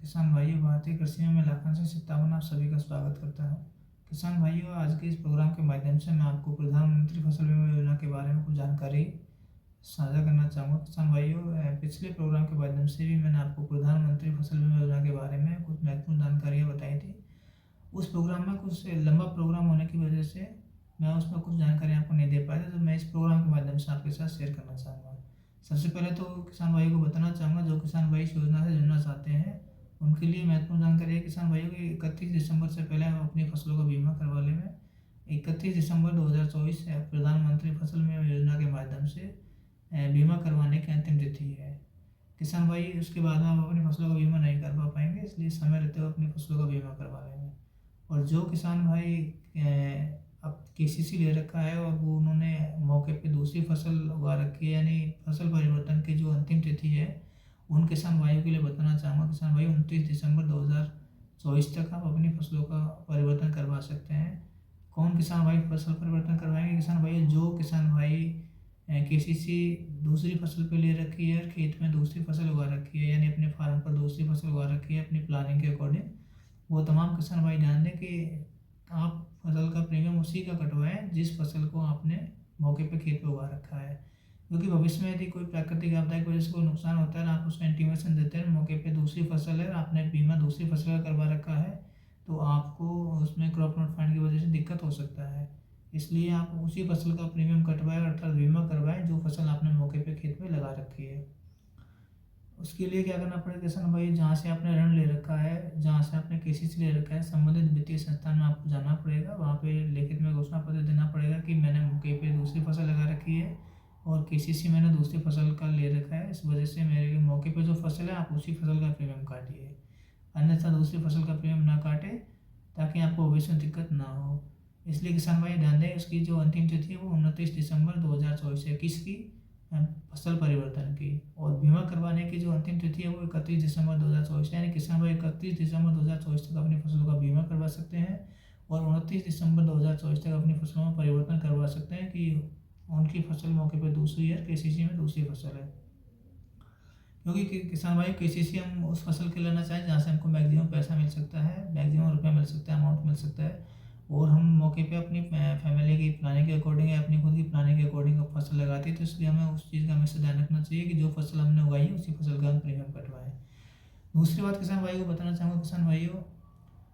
किसान भाइयों, भारतीय कृषि में मैं लाखन से 57 आप सभी का स्वागत करता हूं। किसान भाइयों, आज के इस प्रोग्राम के माध्यम से मैं आपको प्रधानमंत्री फसल बीमा योजना के बारे में कुछ जानकारी साझा करना चाहूँगा। किसान भाइयों, पिछले प्रोग्राम के माध्यम से भी मैंने आपको प्रधानमंत्री फसल बीमा योजना के बारे में कुछ महत्वपूर्ण जानकारियाँ बताई थी। उस प्रोग्राम में कुछ लंबा प्रोग्राम होने की वजह से मैं उसमें कुछ जानकारी आपको नहीं दे पाया था, तो मैं इस प्रोग्राम के माध्यम से आपके साथ शेयर करना चाहूँगा। सबसे पहले तो किसान भाइयों को बताना चाहूँगा, जो किसान भाई इस योजना से जुड़ना चाहते हैं उनके लिए महत्वपूर्ण जानकारी है। किसान भाइयों की 31 दिसंबर से पहले हम अपनी फसलों का बीमा करवा लें। 31 दिसंबर 2024 प्रधानमंत्री फसल बीमा योजना के माध्यम से बीमा करवाने की अंतिम तिथि है। किसान भाई उसके बाद में आप अपनी फसलों का बीमा नहीं करवा पाएंगे, इसलिए समय रहते हुए अपनी फसलों का बीमा करवा लेंगे। और जो किसान भाई अब केसीसी ले रखा है और वो उन्होंने मौके पे दूसरी फसल उगा रखी है, यानी फसल परिवर्तन की जो अंतिम तिथि है, उन किसान भाइयों के लिए बताना चाहूँगा। किसान भाई 29 दिसंबर 2024 तक आप अपनी फसलों का परिवर्तन करवा सकते हैं। कौन किसान भाई फसल परिवर्तन करवाएंगे? किसान भाई जो किसान भाई केसीसी दूसरी फसल पे ले रखी है, खेत में दूसरी फसल उगा रखी है, यानी अपने फार्म पर दूसरी फसल उगा रखी है अपनी प्लानिंग के अकॉर्डिंग, वो तमाम किसान भाई ध्यान दें कि आप फसल का प्रीमियम उसी का कटवाएं जिस फसल को आपने मौके पे खेत पे उगा रखा है। क्योंकि भविष्य में यदि कोई प्राकृतिक आपदा की वजह से कोई नुकसान होता है, आप उसको इंटीमेशन देते हैं मौके पे दूसरी फसल है, आपने बीमा दूसरी फसल का करवा रखा है, तो आपको उसमें क्रॉप नॉट फंड की वजह से दिक्कत हो सकता है। इसलिए आप उसी फसल का प्रीमियम कटवाएं, अर्थात बीमा करवाएं जो फसल आपने मौके पे खेत में लगा रखी है। उसके लिए क्या करना पड़ेगा किसान भाई? जहाँ से आपने ऋण ले रखा है, जहाँ से आपने केसीसी ले रखा है, संबंधित वित्तीय संस्थान में आपको जाना पड़ेगा। वहाँ पे लिखित में घोषणा पत्र देना पड़ेगा कि मैंने मौके पे दूसरी फसल लगा रखी है और केसीसी मैंने दूसरी फसल का ले रखा है, इस वजह से मेरे मौके पे जो फसल है आप उसी फसल का प्रीमियम काटिए, अन्यथा दूसरी फसल का प्रीमियम ना काटे, ताकि आपको भविष्य में दिक्कत ना हो। इसलिए किसान भाई ध्यान दें, उसकी जो अंतिम तिथि है वो 29 दिसंबर 2024 है, किसकी? फसल परिवर्तन की। और बीमा करवाने की जो अंतिम तिथि है वो 31 दिसंबर 2024 है, यानी किसान भाई 31 दिसंबर 2024 तक अपनी फसलों का बीमा करवा सकते हैं और 29 दिसंबर 2024 तक अपनी फसलों में परिवर्तन करवा सकते हैं कि उनकी फसल मौके पर दूसरी है, केसीसी में दूसरी फसल है। क्योंकि किसान भाई केसीसी हम उस फसल के लेना चाहें जहाँ से हमको मैक्सिमम पैसा मिल सकता है, मैक्सिमम रुपया मिल सकता है, अमाउंट मिल सकता है, और हम मौके पे अपनी फैमिली की प्लानिंग के अकॉर्डिंग या अपनी खुद की प्लानिंग के अकॉर्डिंग फसल लगाते हैं, तो इसलिए हमें उस चीज़ का हमेशा ध्यान रखना चाहिए कि जो फसल हमने उगाई है उसी फसल का हम प्रीमियम कटवाएं। दूसरी बात किसान भाई को बताना चाहूँगा, किसान भाइयों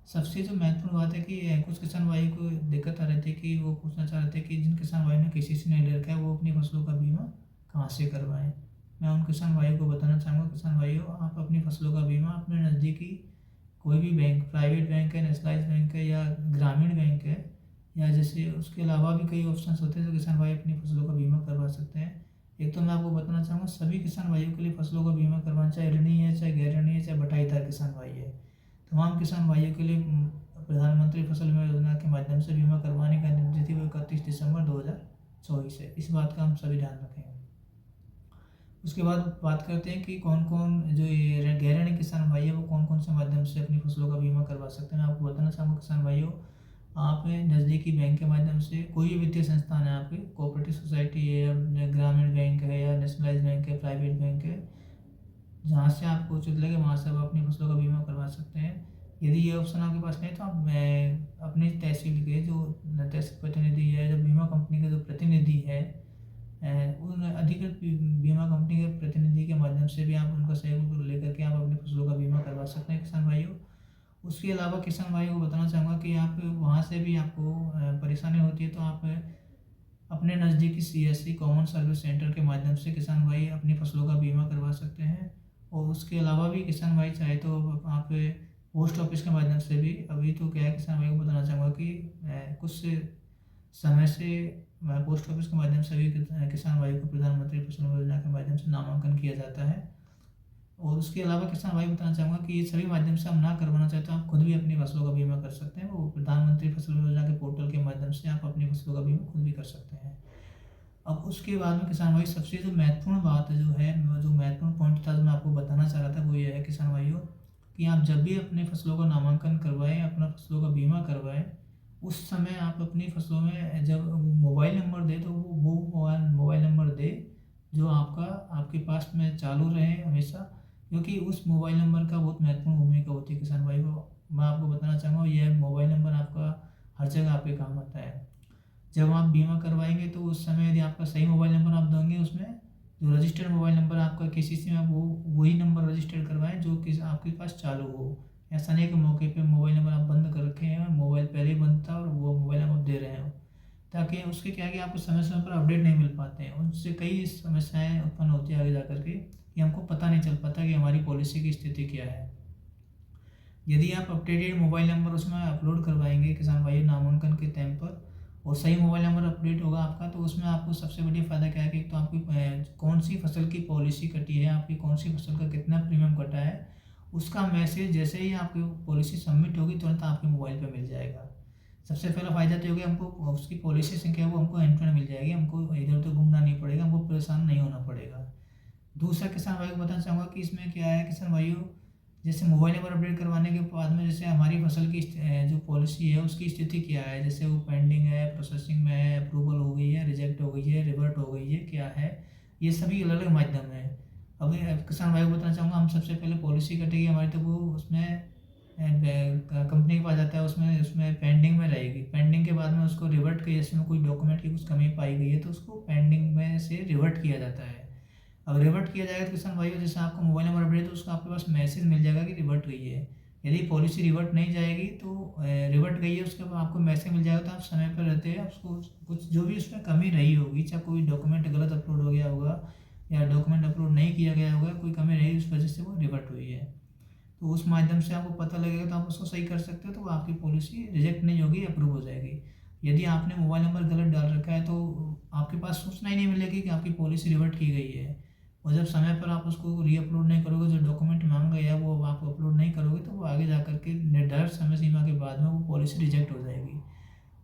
सबसे जो महत्वपूर्ण बात है कि कुछ किसान भाई को दिक्कत आ रही थी कि वो पूछना चाह रहे थे कि जिन किसान भाई ने केसीसी नहीं ले रखा है वो अपनी फसलों का बीमा कहाँ से करवाएं। मैं उन किसान भाइयों को बताना चाहूँगा, किसान भाइयों आप अपनी फसलों का बीमा अपने नज़दीकी कोई भी बैंक, प्राइवेट बैंक है, नेशनलाइज बैंक है या ग्रामीण बैंक है, या जैसे उसके अलावा भी कई ऑप्शंस होते हैं जो किसान भाई अपनी फसलों का बीमा करवा सकते हैं। एक तो मैं आपको बताना चाहूँगा, सभी किसान भाइयों के लिए फसलों का बीमा करवाना, चाहे ऋणी है, चाहे गैर ऋणी है, चाहे बटाईदार किसान भाई है, तमाम किसान भाइयों के लिए प्रधानमंत्री फसल बीमा योजना के माध्यम से बीमा करवाने का अंतिम तिथि वो 31 दिसंबर 2024 है। इस बात का हम सभी ध्यान रखेंगे। उसके बाद बात करते हैं कि कौन कौन जो ये गैर ऋणी किसान भाई है वो कौन कौन से माध्यम से अपनी फसलों का बीमा करवा सकते हैं। मैं आपको बताना चाहूँगा किसान भाइयों, आप नज़दीकी बैंक के माध्यम से, कोई भी वित्तीय संस्थान है आपकी, कोऑपरेटिव सोसाइटी है या ग्रामीण बैंक है या नेशनलाइज बैंक है, प्राइवेट बैंक है, जहाँ से आपको उचित लगे वहाँ से आप अपनी फसलों का बीमा करवा सकते हैं। यदि ये ऑप्शन आपके पास नहीं तो आप अपनी तहसील के जो तहसील प्रतिनिधि है, जो बीमा कंपनी के जो प्रतिनिधि है, उन अधिकृत बीमा कंपनी के प्रतिनिधि के माध्यम से भी आप उनका सहयोग लेकर के आप अपनी फसलों का बीमा करवा सकते हैं किसान भाइयों। उसके अलावा किसान भाइयों को बताना चाहूँगा कि आप वहाँ से भी आपको परेशानी होती है तो आप अपने नज़दीकी सीएससी कॉमन सर्विस सेंटर के माध्यम से किसान भाई अपनी फसलों का बीमा करवा सकते हैं। और उसके अलावा भी किसान भाई चाहे तो आप पोस्ट ऑफिस के माध्यम से भी, अभी तो क्या है किसान भाई को बताना चाहूँगा कि कुछ समय से पोस्ट ऑफिस के माध्यम से भी किसान भाई को प्रधानमंत्री फसल बीमा योजना के माध्यम से नामांकन किया जाता है। और उसके अलावा किसान भाई बताना चाहूँगा कि ये सभी माध्यम से हम ना करवाना चाहते तो आप खुद भी अपनी फसलों का बीमा कर सकते हैं। वो प्रधानमंत्री फसल बीमा योजना के पोर्टल के माध्यम से आप अपनी फसलों का बीमा खुद भी कर सकते हैं। अब उसके बाद में किसान भाई सबसे जो महत्वपूर्ण बात जो है, जो महत्वपूर्ण पॉइंट था जो मैं आपको बताना चाह रहा था, वो ये है किसान भाइयों कि आप जब भी अपने फसलों का नामांकन करवाएं, अपना फसलों का बीमा करवाएं, उस समय आप अपनी फसलों में जब मोबाइल नंबर दे तो वो मोबाइल नंबर दे जो आपके पास में चालू रहे हमेशा, क्योंकि उस मोबाइल नंबर का बहुत महत्वपूर्ण भूमिका होती है किसान भाई को। मैं आपको बताना चाहूँगा, यह मोबाइल नंबर आपका हर जगह आपके काम आता है। जब आप बीमा करवाएंगे तो उस समय यदि आपका सही मोबाइल नंबर आप दोगे, उसमें जो रजिस्टर्ड मोबाइल नंबर आपका किसी से में, वो वही नंबर रजिस्टर करवाएं जो कि आपके पास चालू हो। ऐसा नहीं कि मौके पे मोबाइल नंबर आप बंद कर रखे हैं, मोबाइल पहले ही बंद था और वो मोबाइल नंबर दे रहे हो, ताकि उसके क्या है कि आपको समय समय पर अपडेट नहीं मिल पाते हैं। उनसे कई समस्याएं उत्पन्न होती है आगे जा करके, कि हमको पता नहीं चल पाता कि हमारी पॉलिसी की स्थिति क्या है। यदि आप अपडेटेड मोबाइल नंबर उसमें अपलोड करवाएंगे किसान भाई नामांकन के टाइम पर, और सही मोबाइल नंबर अपडेट होगा आपका, तो उसमें आपको सबसे बढ़िया फ़ायदा क्या है कि एक तो आपकी कौन सी फसल की पॉलिसी कटी है, आपकी कौन सी फसल का कितना प्रीमियम कटा है, उसका मैसेज जैसे ही आपकी पॉलिसी सबमिट होगी तुरंत आपके मोबाइल पे मिल जाएगा। सबसे पहला फ़ायदा तो ये हो गया, हमको उसकी पॉलिसी संख्या वो हमको हैंड टू हैंड मिल जाएगी, हमको इधर उधर घूमना नहीं पड़ेगा, हमको परेशान नहीं होना पड़ेगा। दूसरा किसान भाई को बताना चाहूँगा कि इसमें क्या है किसान भाइयों, जैसे मोबाइल नंबर अपडेट करवाने के बाद में जैसे हमारी फसल की जो पॉलिसी है उसकी स्थिति क्या है, जैसे वो पेंडिंग है, प्रोसेसिंग में है, अप्रूवल हो गई है, रिजेक्ट हो गई है, रिवर्ट हो गई है, क्या है, ये सभी अलग अलग माध्यम है। अभी किसान भाई को बताना चाहूँगा, हम सबसे पहले पॉलिसी कटेगी हमारी, तो वो उसमें कंपनी के पास जाता है, उसमें उसमें पेंडिंग में रहेगी। पेंडिंग के बाद में उसको रिवर्ट किया, इसमें कोई डॉक्यूमेंट की कुछ कमी पाई गई है तो उसको पेंडिंग में से रिवर्ट किया जाता है। अब रिवर्ट किया जाएगा तो किसान भाइयों, जैसे आपका मोबाइल नंबर अपडेट है तो उसका आपके पास मैसेज मिल जाएगा कि रिवर्ट गई है। यदि पॉलिसी रिवर्ट नहीं जाएगी तो रिवर्ट गई है उसके बाद आपको मैसेज मिल जाएगा, तो आप समय पर रहते हैं उसको कुछ जो भी उसमें कमी रही होगी, चाहे कोई डॉक्यूमेंट गलत अपलोड हो गया होगा या डॉक्यूमेंट अपलोड नहीं किया गया होगा, कोई कमी रही उस वजह से वो रिवर्ट हुई है, तो उस माध्यम से आपको पता लगेगा तो आप उसको सही कर सकते हो, तो आपकी पॉलिसी रिजेक्ट नहीं होगी, अप्रूव हो जाएगी। यदि आपने मोबाइल नंबर गलत डाल रखा है तो आपके पास सूचना ही नहीं मिलेगी कि आपकी पॉलिसी रिवर्ट की गई है। और जब समय पर आप उसको री अपलोड नहीं करोगे, जो डॉक्यूमेंट मांगा गया है वो आप अपलोड नहीं करोगे, तो वो आगे जा करके निर्धारित समय सीमा के बाद में वो पॉलिसी रिजेक्ट हो जाएगी।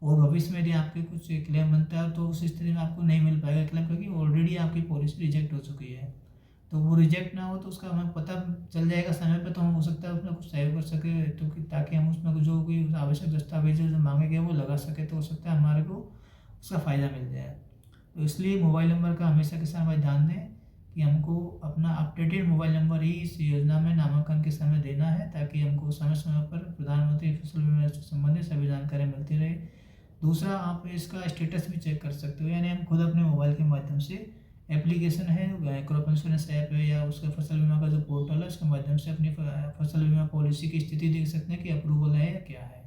और भविष्य में यदि आपके कुछ क्लेम बनता है तो उस स्थिति में आपको नहीं मिल पाएगा क्लेम, क्योंकि ऑलरेडी आपकी पॉलिसी रिजेक्ट हो चुकी है। तो वो रिजेक्ट ना हो तो उसका हमें पता चल जाएगा समय पे, तो हम हो सकता है उसमें कुछ सहयोग कर सके, तो ताकि हम उसमें जो कोई आवश्यक दस्तावेज जो मांगे गए वो लगा सके, तो हो सकता है हमारे को उसका फ़ायदा मिल जाए। तो इसलिए मोबाइल नंबर का हमेशा किसान भाई ध्यान दें कि हमको अपना अपडेटेड मोबाइल नंबर ही इस योजना में नामांकन के समय देना है, ताकि हमको समय समय पर प्रधानमंत्री फसल बीमा से संबंधित सभी जानकारी मिलती रहे। दूसरा, आप इसका स्टेटस भी चेक कर सकते हो, यानी हम खुद अपने मोबाइल के माध्यम से एप्लीकेशन है, क्रॉप इंश्योरेंस ऐप है या उसका फसल बीमा का जो पोर्टल है उसके माध्यम से अपनी फसल बीमा पॉलिसी की स्थिति देख सकते हैं कि अप्रूवल है या क्या है।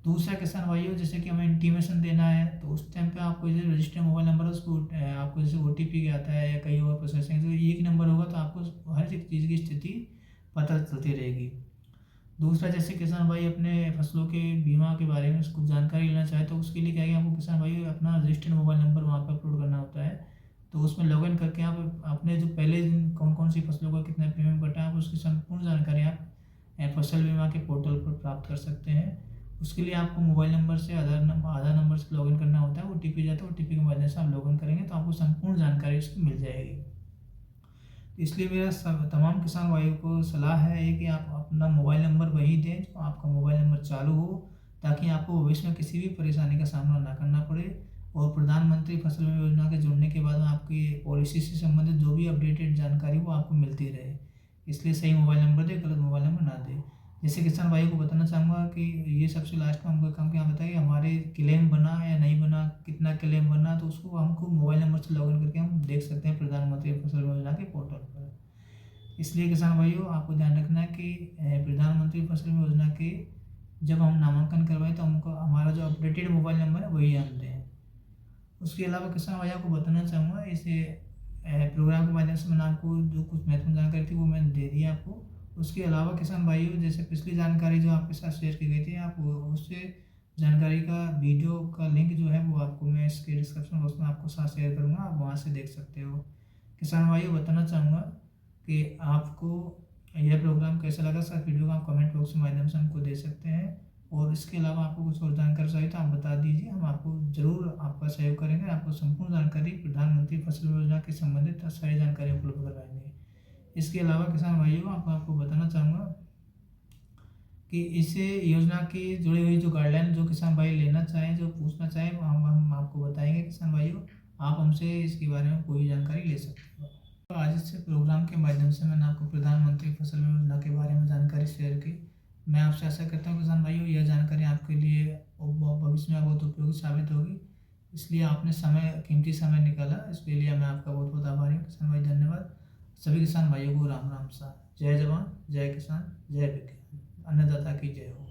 दूसरा किसान भाइयों, जैसे कि हमें इंटीमेशन देना है तो उस टाइम पे आपको जो रजिस्टर्ड मोबाइल नंबर है उसको आपको जैसे OTP आता है या कहीं और प्रोसेसिंग, तो एक नंबर होगा तो आपको हर एक चीज़ की स्थिति पता चलती रहेगी। दूसरा, जैसे किसान भाई अपने फसलों के बीमा के बारे में कुछ जानकारी लेना चाहे तो उसके लिए क्या है कि आपको किसान भाई अपना रजिस्टर्ड मोबाइल नंबर वहाँ पर अपलोड करना होता है। तो उसमें लॉगिन करके आप अपने जो पहले दिन कौन कौन सी फसलों का कितना प्रीमियम कटा है, आप उसकी संपूर्ण जानकारी आप फसल बीमा के पोर्टल पर प्राप्त कर सकते हैं। उसके लिए आपको मोबाइल नंबर से आधार नंबर से लॉगिन करना होता है, OTP जाता है, OTP के माध्यम से आप लॉगिन करेंगे तो आपको संपूर्ण जानकारी उसकी मिल जाएगी। इसलिए मेरा तमाम किसान भाइयों को सलाह है कि आप अपना मोबाइल नंबर वही दें जो आपका मोबाइल नंबर चालू हो, ताकि आपको भविष्य में किसी भी परेशानी का सामना ना करना पड़े। और प्रधानमंत्री फसल बीमा योजना के जुड़ने के बाद में आपकी पॉलिसी से संबंधित जो भी अपडेटेड जानकारी वो आपको मिलती रहे। इसलिए सही मोबाइल नंबर दें, गलत मोबाइल नंबर ना दें। जैसे किसान भाइयों को बताना चाहूँगा कि ये सबसे लास्ट में हमको काम क्या बताइए, हमारे क्लेम बना या नहीं बना, कितना क्लेम बना, तो उसको हमको मोबाइल नंबर से लॉगिन करके हम देख सकते हैं प्रधानमंत्री फसल बीमा योजना के पोर्टल पर। इसलिए किसान भाइयों आपको ध्यान रखना है कि प्रधानमंत्री फसल बीमा योजना के जब हम नामांकन करवाएं तो हमको हमारा जो अपडेटेड मोबाइल नंबर है वही हम दें। उसके अलावा किसान भाइयों को बताना चाहूँगा, इसे प्रोग्राम के माध्यम से मैंने आपको जो कुछ महत्वपूर्ण जानकारी थी वो मैंने दे दी आपको। उसके अलावा किसान भाइयों, जैसे पिछली जानकारी जो आपके साथ शेयर की गई थी, आप उससे जानकारी का वीडियो का लिंक जो है वो आपको मैं इसके डिस्क्रिप्शन बॉक्स में आपको साथ शेयर करूँगा, आप वहाँ से देख सकते हो। किसान भाइयों बताना चाहूँगा कि आपको यह प्रोग्राम कैसा लगा, सर वीडियो को आप कमेंट बॉक्स के माध्यम से हमको दे सकते हैं। और इसके अलावा आपको कुछ और जानकारी चाहिए तो आप बता दीजिए, हम आपको ज़रूर आपका सहयोग करेंगे, आपको संपूर्ण जानकारी प्रधानमंत्री फसल योजना के संबंधित सारी जानकारी उपलब्ध करवाएंगे। इसके अलावा किसान भाइयों आपको बताना चाहूँगा कि इसे योजना की जुड़ी हुई जो गाइडलाइन जो किसान भाई लेना चाहें, जो पूछना चाहें, वो हम आपको बताएंगे किसान भाइयों। आप हमसे इसके बारे में कोई जानकारी ले सकते हो। तो आज इस प्रोग्राम के माध्यम से मैंने आपको प्रधानमंत्री फसल बीमा योजना के बारे में जानकारी शेयर की। मैं आपसे आशा करता हूँ किसान भाइयों, यह जानकारी आपके लिए भविष्य में बहुत उपयोगी साबित होगी। इसलिए आपने कीमती समय निकाला, इसके लिए मैं आपका बहुत बहुत आभारी हूँ किसान भाई। धन्यवाद। सभी किसान भाइयों को राम राम सा। जय जवान, जय किसान, जय विज्ञान। अन्नदाता की जय हो।